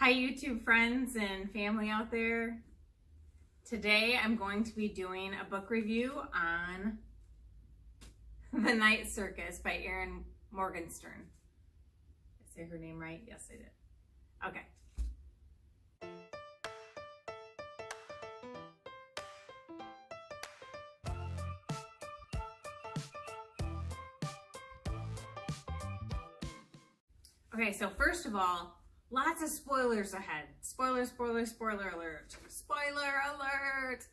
Hi YouTube friends and family out there. Today I'm going to be doing a book review on The Night Circus by Erin Morgenstern. Did I say her name right? Yes, I did. Okay. Okay, so first of all, lots of spoilers ahead. Spoiler alert. Spoiler alert!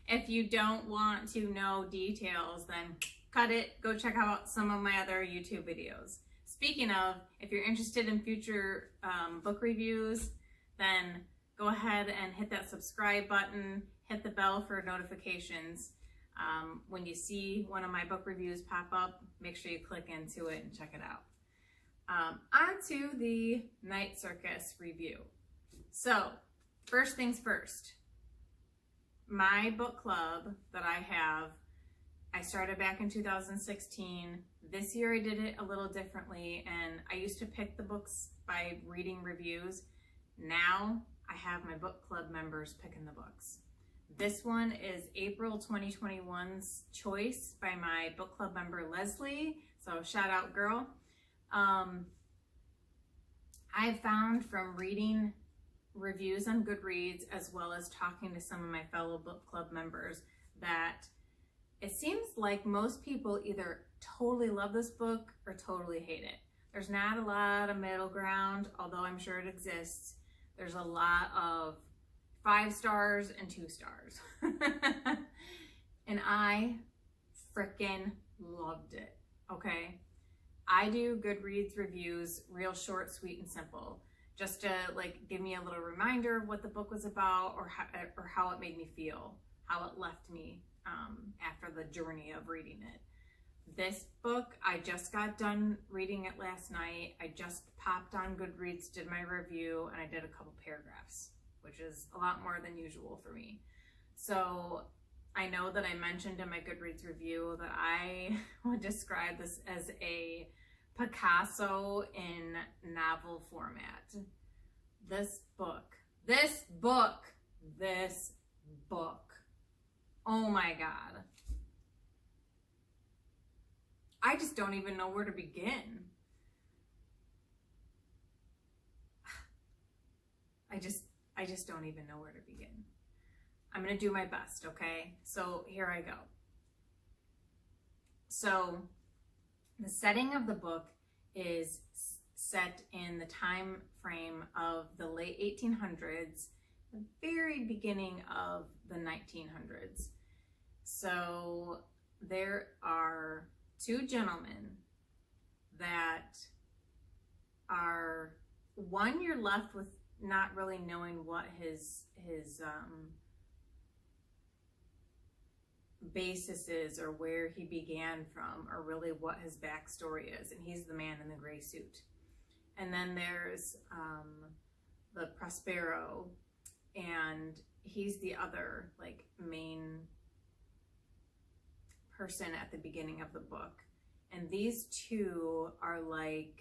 If you don't want to know details, then cut it. Go check out some of my other YouTube videos. Speaking of, if you're interested in future book reviews, then go ahead and hit that subscribe button, hit the bell for notifications. When you see one of my book reviews pop up, make sure you click into it and check it out. On to the Night Circus review. So, first things first. My book club that I have, I started back in 2016. This year I did it a little differently, and I used to pick the books by reading reviews. Now I have my book club members picking the books. This one is April 2021's choice by my book club member Leslie, so shout out girl. I've found from reading reviews on Goodreads as well as talking to some of my fellow book club members that it seems like most people either totally love this book or totally hate it. There's not a lot of middle ground, although I'm sure it exists. There's a lot of 5 stars and 2 stars. And I frickin' loved it, okay? I do Goodreads reviews real short, sweet, and simple, just to like give me a little reminder of what the book was about or how it made me feel, how it left me after the journey of reading it. This book, I just got done reading it last night. I just popped on Goodreads, did my review, and I did a couple paragraphs, which is a lot more than usual for me. So I know that I mentioned in my Goodreads review that I would describe this as a Picasso in novel format. This book, oh my God. I just don't even know where to begin. I just don't even know where to begin. I'm gonna do my best, okay? So here I go. So the setting of the book is set in the time frame of the late 1800s, the very beginning of the 1900s. So there are 2 gentlemen that are, one, you're left with not really knowing what his basis is or where he began from or really what his backstory is, and he's the man in the gray suit. And then there's the Prospero, and he's the other like main person at the beginning of the book. And these 2 are like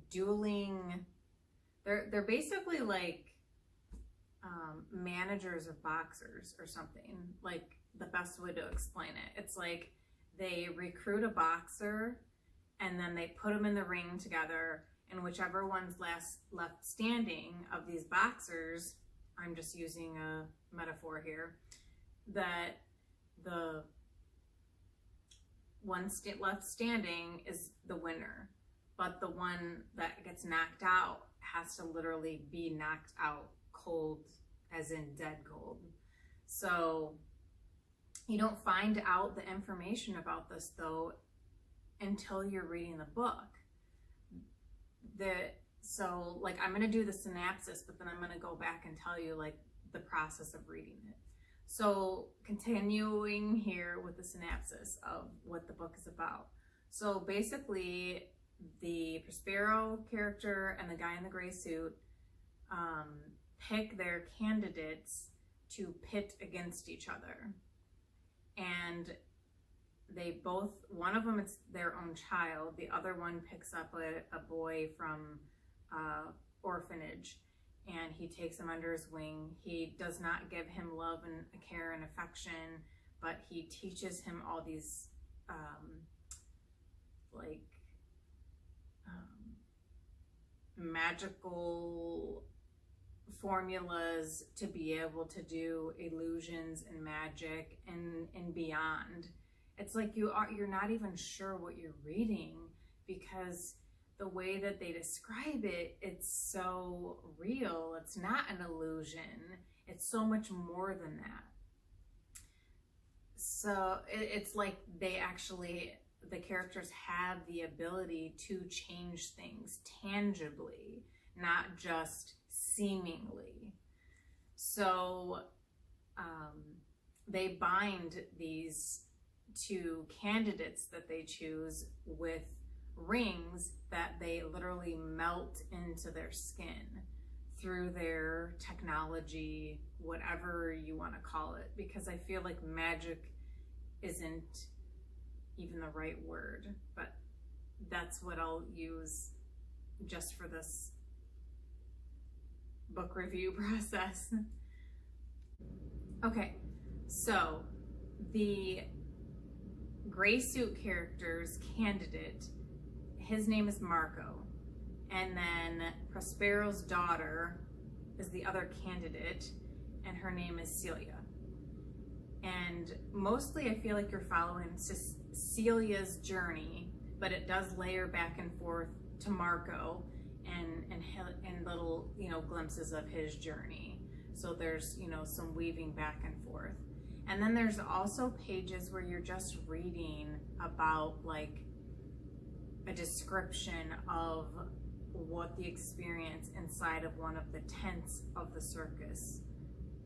dueling, they're basically like managers of boxers or something, like the best way to explain it. It's like they recruit a boxer and then they put them in the ring together, and whichever one's left standing of these boxers, I'm just using a metaphor here, that the one left standing is the winner, but the one that gets knocked out has to literally be knocked out cold, as in dead cold. So you don't find out the information about this though until you're reading the book. So like I'm gonna do the synopsis, but then I'm gonna go back and tell you like the process of reading it. So continuing here with the synopsis of what the book is about. So basically the Prospero character and the guy in the gray suit pick their candidates to pit against each other. And one of them is their own child, the other one picks up a boy from orphanage, and he takes him under his wing. He does not give him love and care and affection, but he teaches him all these magical formulas to be able to do illusions and magic and beyond. It's like you're not even sure what you're reading, because the way that they describe it, it's so real. It's not an illusion. It's so much more than that. So it's like the characters have the ability to change things tangibly, not just seemingly. So they bind these two candidates that they choose with rings that they literally melt into their skin through their technology, whatever you want to call it, because I feel like magic isn't even the right word, but that's what I'll use just for this book review process. Okay, so the gray suit character's candidate, his name is Marco, and then Prospero's daughter is the other candidate, and her name is Celia. And mostly I feel like you're following Celia's journey, but it does layer back and forth to Marco and little, glimpses of his journey. So there's, some weaving back and forth. And then there's also pages where you're just reading about like a description of what the experience inside of one of the tents of the circus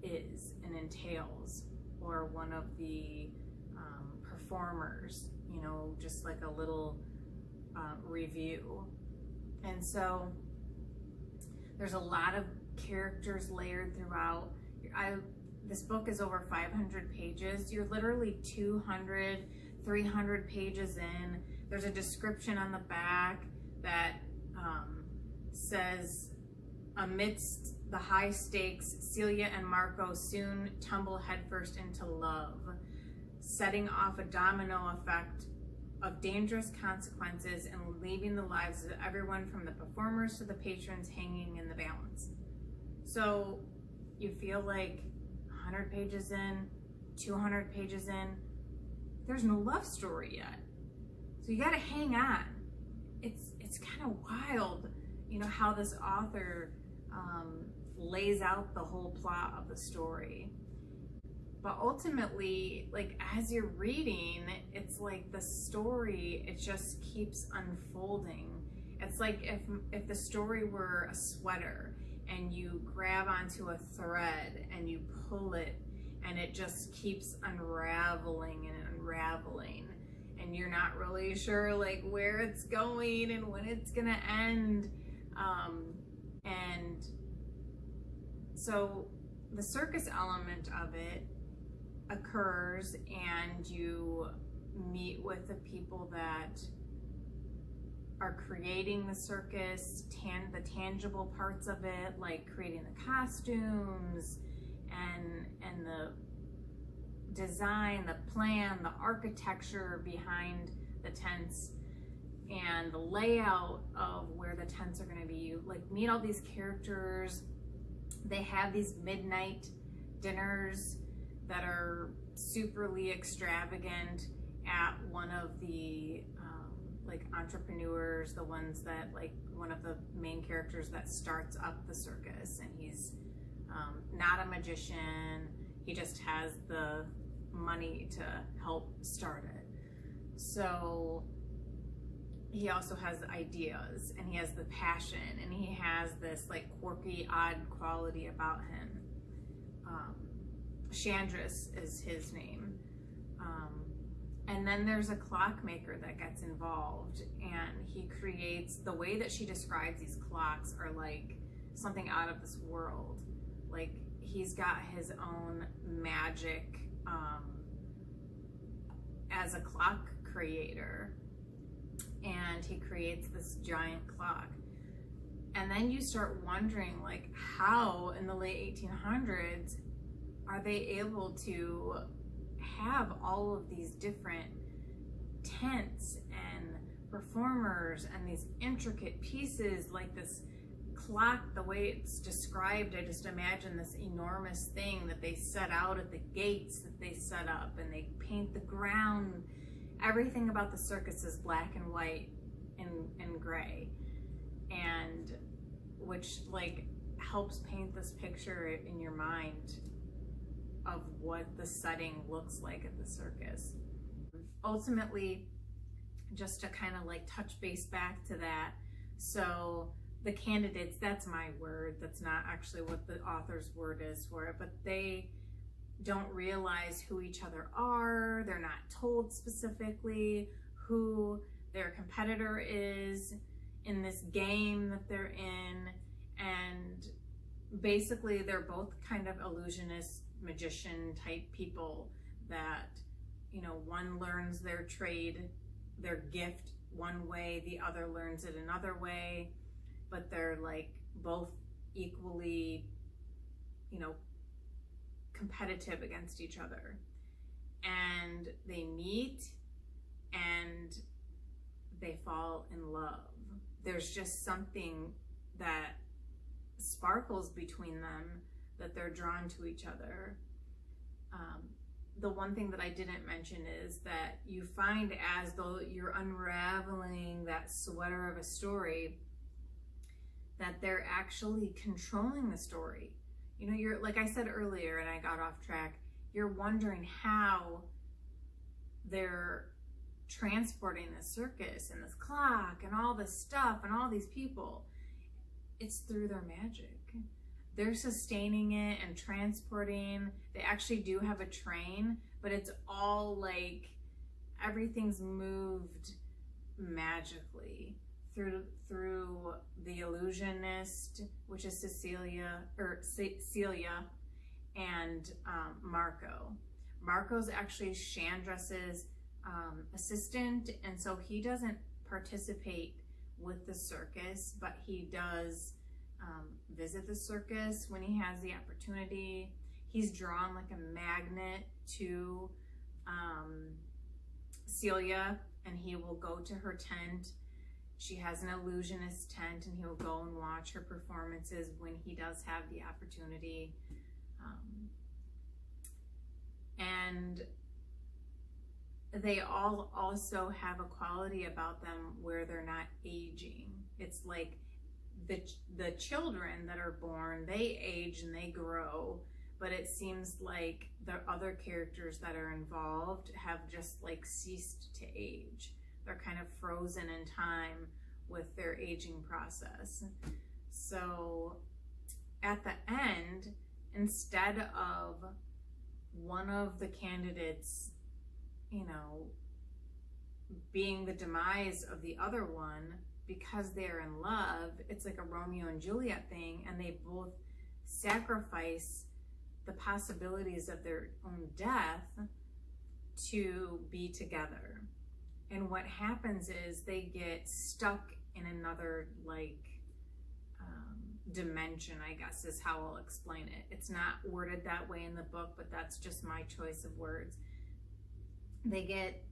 is and entails, or one of the performers, just like a little review. And so there's a lot of characters layered throughout. This book is over 500 pages. You're literally 200, 300 pages in. There's a description on the back that says, amidst the high stakes, Celia and Marco soon tumble headfirst into love, setting off a domino effect of dangerous consequences and leaving the lives of everyone from the performers to the patrons hanging in the balance. So you feel like 100 pages in, 200 pages in, there's no love story yet. So you gotta hang on. It's kind of wild, how this author lays out the whole plot of the story. But ultimately, like, as you're reading, it's like the story, it just keeps unfolding. It's like if the story were a sweater and you grab onto a thread and you pull it and it just keeps unraveling and unraveling, and you're not really sure like where it's going and when it's gonna end. And so the circus element of it occurs, and you meet with the people that are creating the circus, the tangible parts of it, like creating the costumes and the design, the plan, the architecture behind the tents, and the layout of where the tents are going to be. You like meet all these characters. They have these midnight dinners that are superly extravagant at one of the like entrepreneurs, the ones that like one of the main characters that starts up the circus, and he's not a magician. He just has the money to help start it. So he also has ideas, and he has the passion, and he has this like quirky, odd quality about him. Chandris is his name. And then there's a clockmaker that gets involved, and he creates, the way that she describes these clocks are like something out of this world. Like he's got his own magic as a clock creator, and he creates this giant clock. And then you start wondering, like, how in the late 1800s are they able to have all of these different tents and performers and these intricate pieces, like this clock, the way it's described, I just imagine this enormous thing that they set out at the gates that they set up, and they paint the ground. Everything about the circus is black and white and gray, and which like helps paint this picture in your mind of what the setting looks like at the circus. Ultimately, just to kind of like touch base back to that, so the candidates, that's my word, that's not actually what the author's word is for it, but they don't realize who each other are. They're not told specifically who their competitor is in this game that they're in, and basically they're both kind of illusionist, magician type people that, you know, one learns their trade, their gift one way, the other learns it another way, but they're like both equally, you know, competitive against each other. And they meet and they fall in love. There's just something that sparkles between them, that they're drawn to each other. The one thing that I didn't mention is that you find, as though you're unraveling that sweater of a story, that they're actually controlling the story. You know, you're, like I said earlier, and I got off track, you're wondering how they're transporting the circus and this clock and all this stuff and all these people. It's through their magic. They're sustaining it and transporting. They actually do have a train, but it's all like everything's moved magically through the illusionist, which is Celia, and Marco. Marco's actually Chandra's assistant, and so he doesn't participate with the circus, but he does visit the circus when he has the opportunity. He's drawn like a magnet to Celia, and he will go to her tent. She has an illusionist tent, and he will go and watch her performances when he does have the opportunity. And they all also have a quality about them where they're not aging. It's like the children that are born, they age and they grow, but it seems like the other characters that are involved have just like ceased to age. They're kind of frozen in time with their aging process. So at the end, instead of one of the candidates, you know, being the demise of the other one because they're in love, it's like a Romeo and Juliet thing, and they both sacrifice the possibilities of their own death to be together. And what happens is they get stuck in another like dimension, I guess is how I'll explain it. It's not worded that way in the book, but that's just my choice of words. They get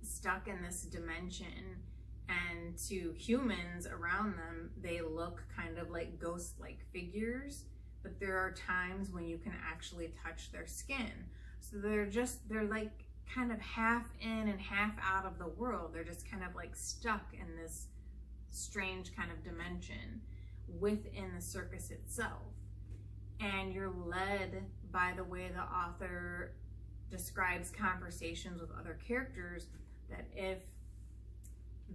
stuck in this dimension, and to humans around them, they look kind of like ghost-like figures, but there are times when you can actually touch their skin. So they're like kind of half in and half out of the world. They're just kind of like stuck in this strange kind of dimension within the circus itself. And you're led by the way the author describes conversations with other characters, that if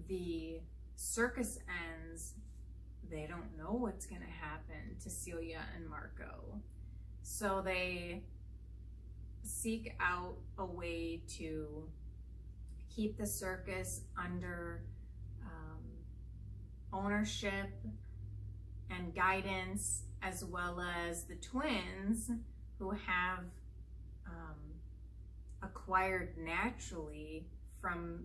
the circus ends, they don't know what's going to happen to Celia and Marco. So they seek out a way to keep the circus under ownership and guidance, as well as the twins who have a acquired naturally from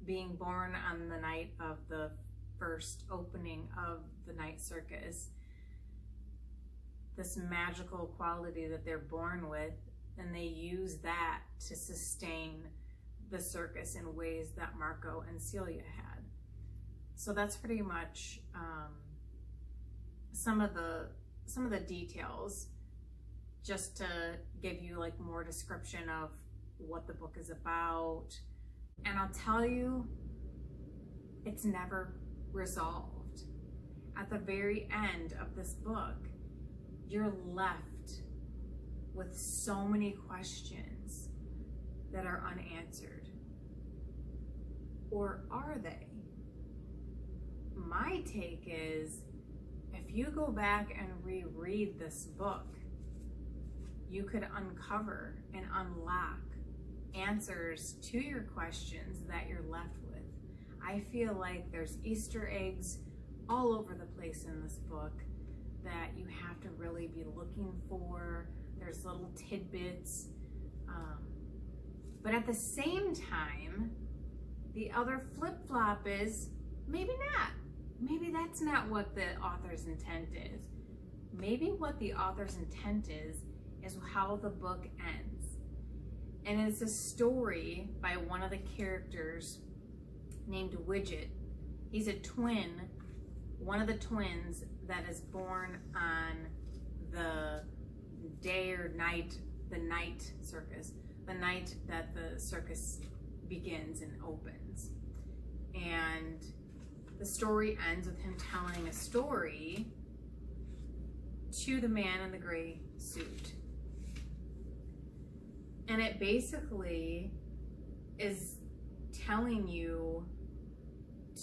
being born on the night of the first opening of the night circus, this magical quality that they're born with, and they use that to sustain the circus in ways that Marco and Celia had. So that's pretty much some of the details, just to give you like more description of what the book is about. And I'll tell you, it's never resolved. At the very end of this book, you're left with so many questions that are unanswered. Or are they? My take is, if you go back and reread this book, you could uncover and unlock answers to your questions that you're left with. I feel like there's Easter eggs all over the place in this book that you have to really be looking for. There's little tidbits. But at the same time, the other flip-flop is maybe not. Maybe that's not what the author's intent is. Maybe what the author's intent is how the book ends. And it's a story by one of the characters named Liggett. He's a twin, one of the twins that is born on the day or night, the night circus, the night that the circus begins and opens. And the story ends with him telling a story to the man in the gray suit. And it basically is telling you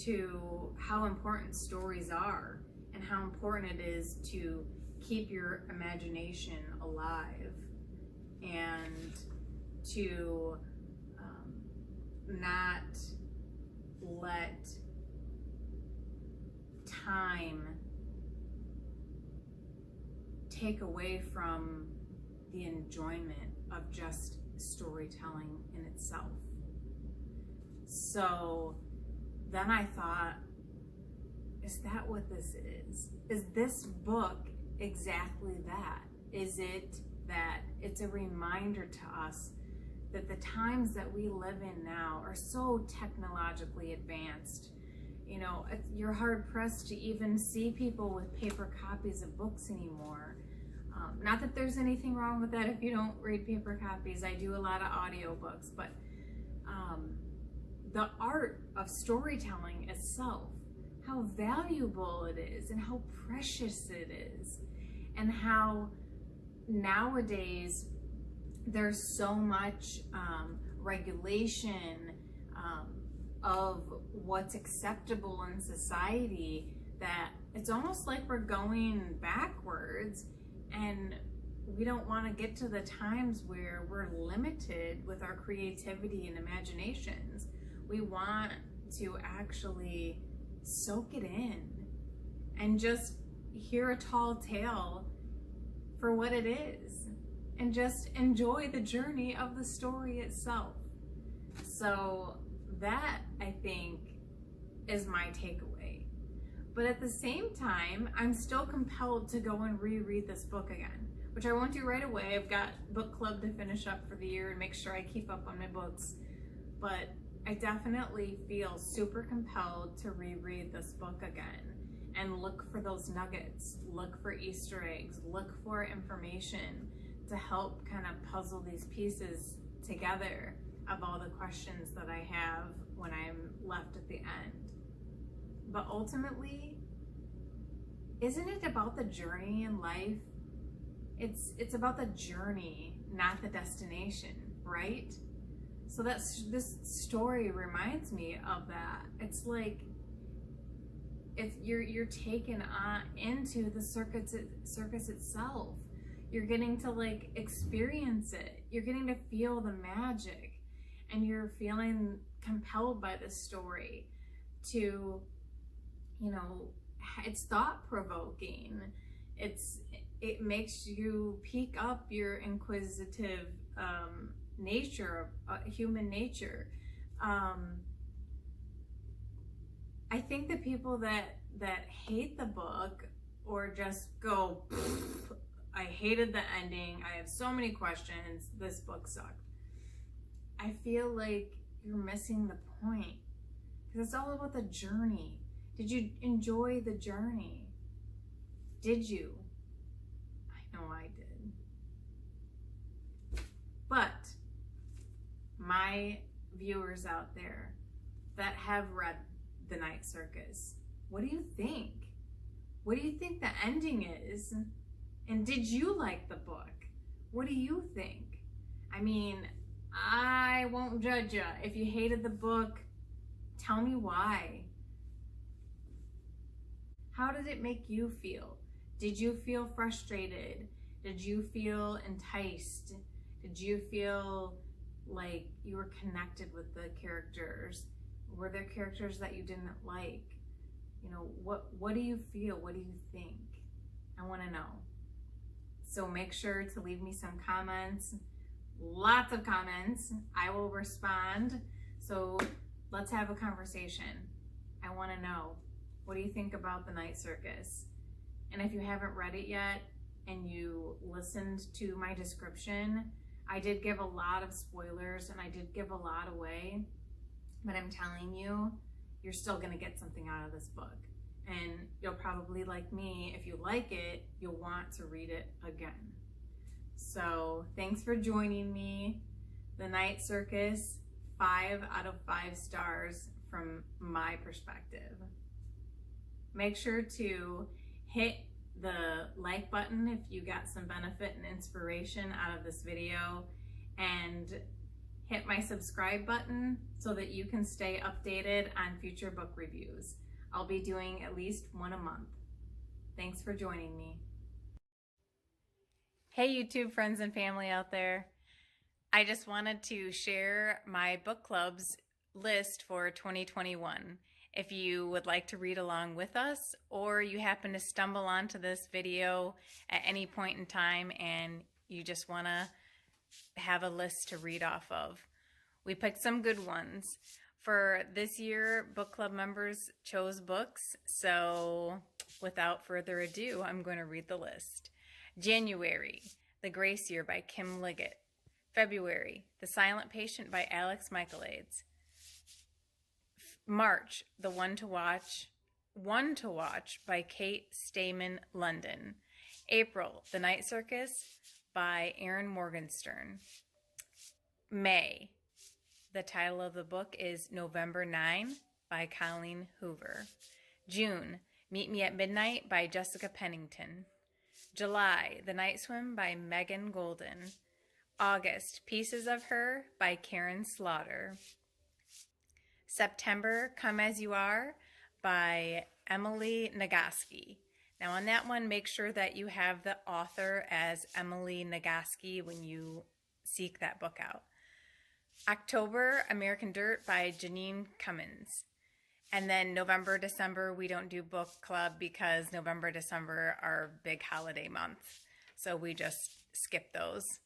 to how important stories are and how important it is to keep your imagination alive and to not let time take away from the enjoyment of just storytelling in itself. So then I thought, is that what this is? Is this book exactly that? Is it that it's a reminder to us that the times that we live in now are so technologically advanced? You know, you're hard pressed to even see people with paper copies of books anymore. Not that there's anything wrong with that if you don't read paper copies. I do a lot of audiobooks, but the art of storytelling itself, how valuable it is and how precious it is, and how nowadays there's so much regulation of what's acceptable in society that it's almost like we're going backwards, and we don't want to get to the times where we're limited with our creativity and imaginations. We want to actually soak it in and just hear a tall tale for what it is and just enjoy the journey of the story itself. So that, I think, is my takeaway. But at the same time, I'm still compelled to go and reread this book again, which I won't do right away. I've got book club to finish up for the year and make sure I keep up on my books. But I definitely feel super compelled to reread this book again and look for those nuggets, look for Easter eggs, look for information to help kind of puzzle these pieces together of all the questions that I have when I'm left at the end. But ultimately, isn't it about the journey in life? It's about the journey, not the destination, right? So this story reminds me of that. It's like, if you're taken on into the circus itself, you're getting to like experience it. You're getting to feel the magic, and you're feeling compelled by the story to, you know, it's thought-provoking. It makes you pique up your inquisitive nature of human nature. I think the people that hate the book or just go, I hated the ending, I have so many questions, this book sucked, I feel like you're missing the point, because it's all about the journey. Did you enjoy the journey? Did you? I know I did. But my viewers out there that have read The Night Circus, what do you think? What do you think the ending is? And did you like the book? What do you think? I mean, I won't judge you. If you hated the book, tell me why. How did it make you feel? Did you feel frustrated? Did you feel enticed? Did you feel like you were connected with the characters? Were there characters that you didn't like? You know, what do you feel? What do you think? I want to know. So make sure to leave me some comments. Lots of comments. I will respond. So let's have a conversation. I want to know, what do you think about The Night Circus? And if you haven't read it yet and you listened to my description, I did give a lot of spoilers and I did give a lot away, but I'm telling you, you're still gonna get something out of this book. And you'll probably, like me, if you like it, you'll want to read it again. So thanks for joining me. The Night Circus, 5 out of 5 stars from my perspective. Make sure to hit the like button if you got some benefit and inspiration out of this video, and hit my subscribe button so that you can stay updated on future book reviews. I'll be doing at least one a month. Thanks for joining me. Hey YouTube friends and family out there. I just wanted to share my book club's list for 2021. If you would like to read along with us, or you happen to stumble onto this video at any point in time and you just want to have a list to read off of. We picked some good ones. For this year, book club members chose books, so without further ado, I'm going to read the list. January, The Grace Year by Kim Liggett. February, The Silent Patient by Alex Michaelides. March, The One to Watch by Kate Stayman London. April, The Night Circus by Erin Morgenstern. May, the title of the book is November 9 by Colleen Hoover. June, Meet Me at Midnight by Jessica Pennington. July, The Night Swim by Megan Golden. August, Pieces of Her by Karen Slaughter. September, Come As You Are by Emily Nagoski. Now on that one, make sure that you have the author as Emily Nagoski when you seek that book out. October, American Dirt by Janine Cummins. And then November, December, we don't do book club because November, December are big holiday months. So we just skip those.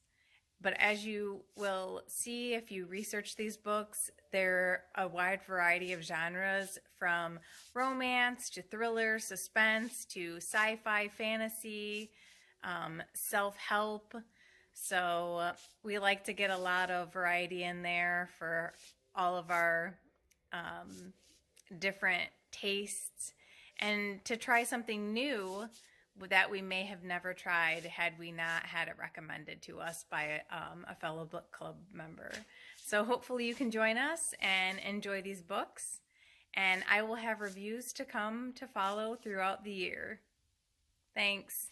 But as you will see if you research these books, they're a wide variety of genres, from romance to thriller, suspense to sci-fi, fantasy, self-help. So we like to get a lot of variety in there for all of our different tastes, and to try something new that we may have never tried had we not had it recommended to us by a fellow book club member. So hopefully you can join us and enjoy these books, and I will have reviews to come to follow throughout the year. Thanks.